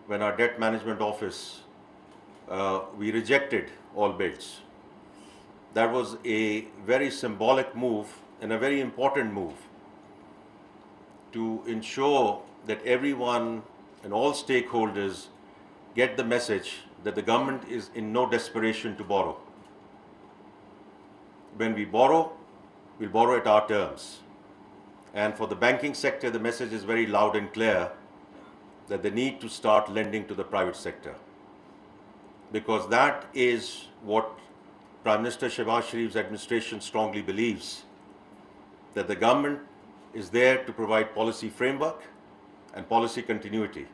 when our debt management office, we rejected all bids. That was a very symbolic move and a very important move to ensure that everyone and all stakeholders get the message that the government is in no desperation to borrow. When we borrow, we'll borrow at our terms. And for the banking sector, the message is very loud and clear that they need to start lending to the private sector, because that is what Prime Minister Shehbaz Sharif's administration strongly believes, that the government is there to provide policy framework and policy continuity.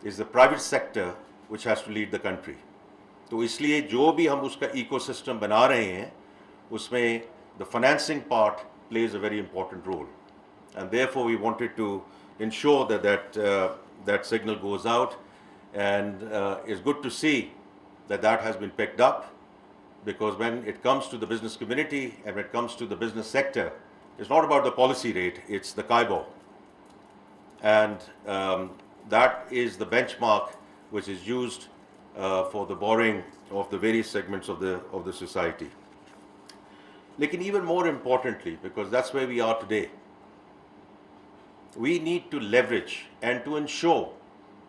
It's the private sector which has to lead the country. तो इसलिए जो भी हम उसका ecosystem बना रहे हैं, उसमें the financing part plays a very important role, and therefore we wanted to ensure that signal goes out, and it's good to see that has been picked up, because when it comes to the business community and when it comes to the business sector, it's not about the policy rate, it's the KIBOR, and that is the benchmark which is used for the borrowing of the various segments of the society. Lekin even more importantly, because that's where we are today, we need to leverage and to ensure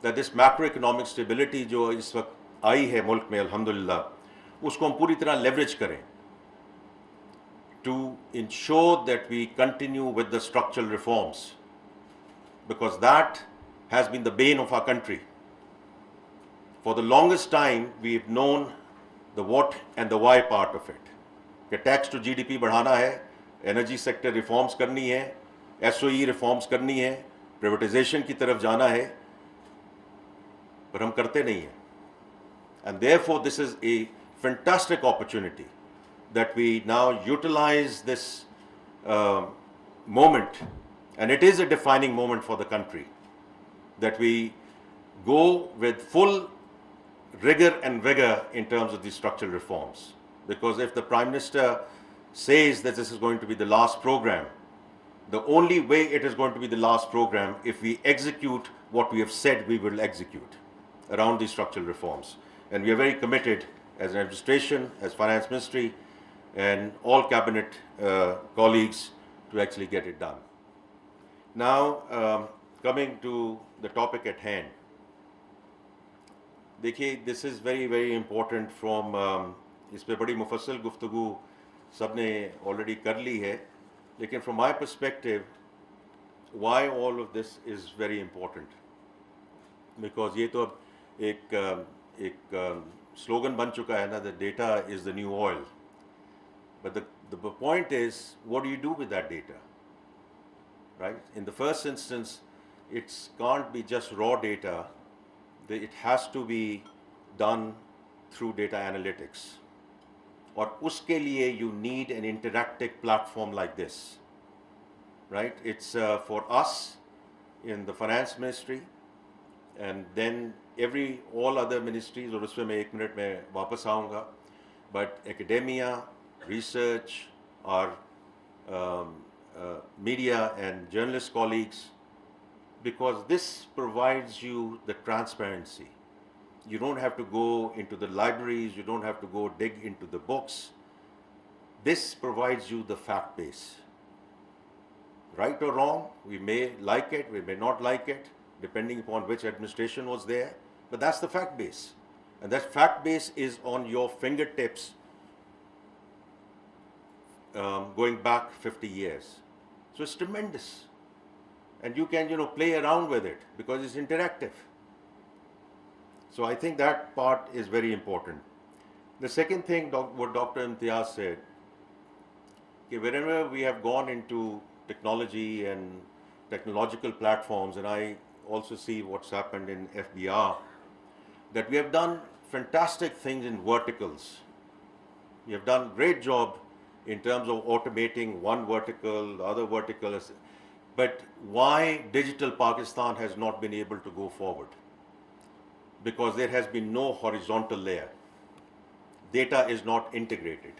that this macroeconomic stability जो इस वक्त आई है मुल्क में अल्हम्दुलिल्लाह, उसको हम पूरी तरह leverage करें to ensure that we continue with the structural reforms, because that has been the bane of our country. For the longest time, we've known the what and the why part of it. कि tax to GDP बढ़ाना है, energy sector reforms करनी है, SOE reforms करनी है, privatisation की तरफ जाना है, पर हम करते नहीं हैं. And therefore this is a fantastic opportunity that we now utilize this moment, and it is a defining moment for the country, that we go with full rigor and vigor in terms of these structural reforms. Because if the Prime Minister says that this is going to be the last program, the only way it is going to be the last program if we execute what we have said we will execute around these structural reforms. And we are very committed as an administration, as Finance Ministry, and all cabinet colleagues to actually get it done. Now, coming to the topic at hand. देखिए, this is very, very important from इस पे बड़ी मुफस्सल गुफ्तगू सब ने already कर ली है, लेकिन from my perspective, why all of this is very important, because ये तो अब एक slogan बन चुका है ना, that data is the new oil, but the point is, what do you do with that data, right? In the first instance, it can't be just raw data, it has to be done through data analytics. और उसके लिए you need an interactive platform like this, right? It's for us in the Finance Ministry, and then all other ministries, और उसमें मैं एक minute में वापस आऊँगा, but academia, research, our media and journalist colleagues, because this provides you the transparency. You don't have to go into the libraries, you don't have to go dig into the books. This provides you the fact base. Right or wrong, we may like it, we may not like it, depending upon which administration was there, but that's the fact base. And that fact base is on your fingertips going back 50 years. So it's tremendous. And you can, play around with it because it's interactive. So I think that part is very important. The second thing, what Dr. Imtiaz said, wherever we have gone into technology and technological platforms, and I also see what's happened in FBR, that we have done fantastic things in verticals. We have done a great job in terms of automating one vertical, the other vertical. But why digital Pakistan has not been able to go forward? Because there has been no horizontal layer. Data is not integrated.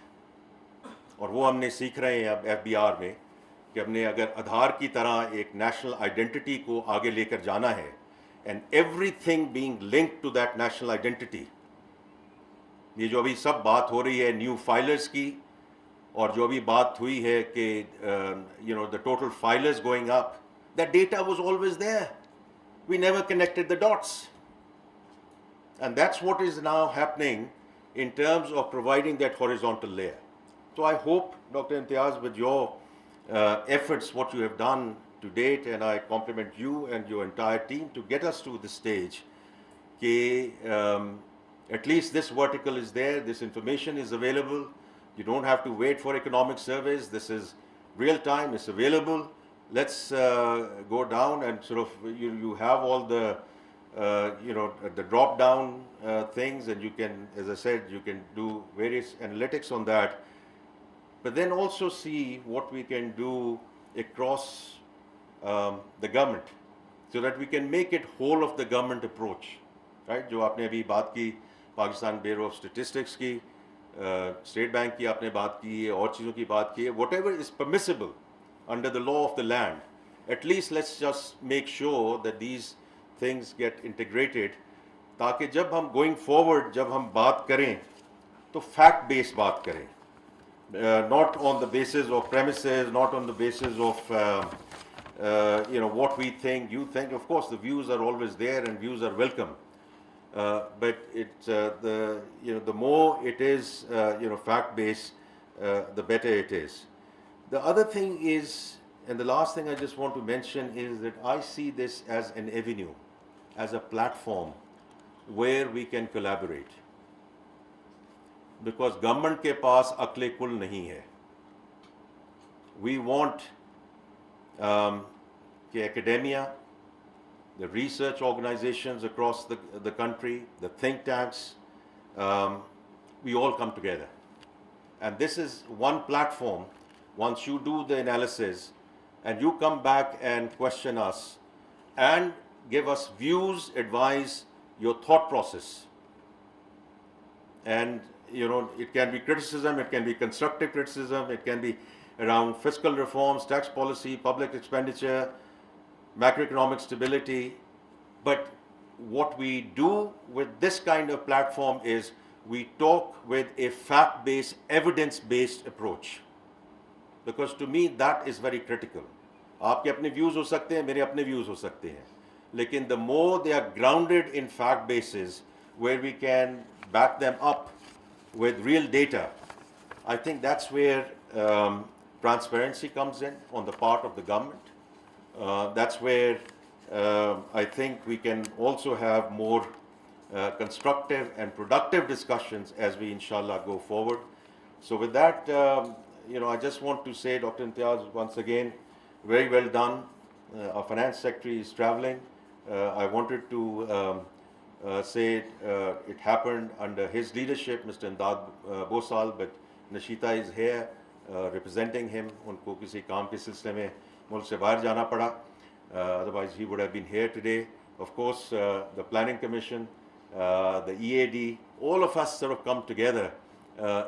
और वो हमने सीख रहे हैं अब FBR में कि हमने अगर आधार की तरह एक नेशनल आइडेंटिटी को आगे लेकर जाना है, and everything being linked to that national identity. ये जो अभी सब बात हो रही है न्यू फाइलर्स की, और जो अभी बात हुई है कि the total filers going up, that data was always there. We never connected the dots. And that's what is now happening in terms of providing that horizontal layer. So I hope, Dr. Imtiaz, with your efforts, what you have done to date, and I compliment you and your entire team to get us to this stage, at least this vertical is there, this information is available, you don't have to wait for economic surveys, this is real time, it's available. Let's go down and sort of, you have all the, the drop down things, and you can, as I said, you can do various analytics on that, but then also see what we can do across the government, so that we can make it whole of the government approach, right? जो आपने अभी बात की Pakistan bureau of statistics की, state bank की आपने बात की है, और चीज़ों की बात की है, whatever is permissible under the law of the land, at least let's just make sure that these things get integrated, ताकि जब हम going forward, जब हम बात करें तो fact based बात करें, not on the basis of premises, not on the basis of what we think, you think. Of course, the views are always there and views are welcome, but the more it is fact based, the better it is. The other thing is, and the last thing I just want to mention is that I see this as an avenue, as a platform where we can collaborate, because government के पास अक्ले कुल नहीं है. We want the academia, the research organizations across the country, the think tanks, we all come together. And this is one platform. Once you do the analysis and you come back and question us and give us views, advice, your thought process. And it can be criticism, it can be constructive criticism, it can be around fiscal reforms, tax policy, public expenditure, macroeconomic stability. But what we do with this kind of platform is we talk with a fact-based, evidence-based approach. Because to me that is very critical. आपके अपने views हो सकते हैं, मेरे अपने views हो सकते हैं, लेकिन the more they are grounded in fact bases, where we can back them up with real data, I think that's where transparency comes in on the part of the government. That's where I think we can also have more constructive and productive discussions as we inshallah go forward. So with that, I just want to say, Dr. Imtiaz, once again, very well done. Our finance secretary is traveling. I wanted to say it happened under his leadership, Mr. Imdad Bosal, but Nashita is here representing him. उनको किसी काम के सिलसिले में मुल्क से बाहर जाना पड़ा. Otherwise he would have been here today. Of course, the Planning Commission, the EAD, all of us sort of come together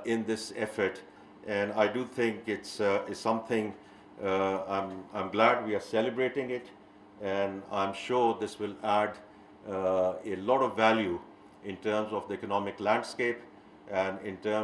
in this effort, and I do think it's something. I'm glad we are celebrating it, and I'm sure this will add a lot of value in terms of the economic landscape and in terms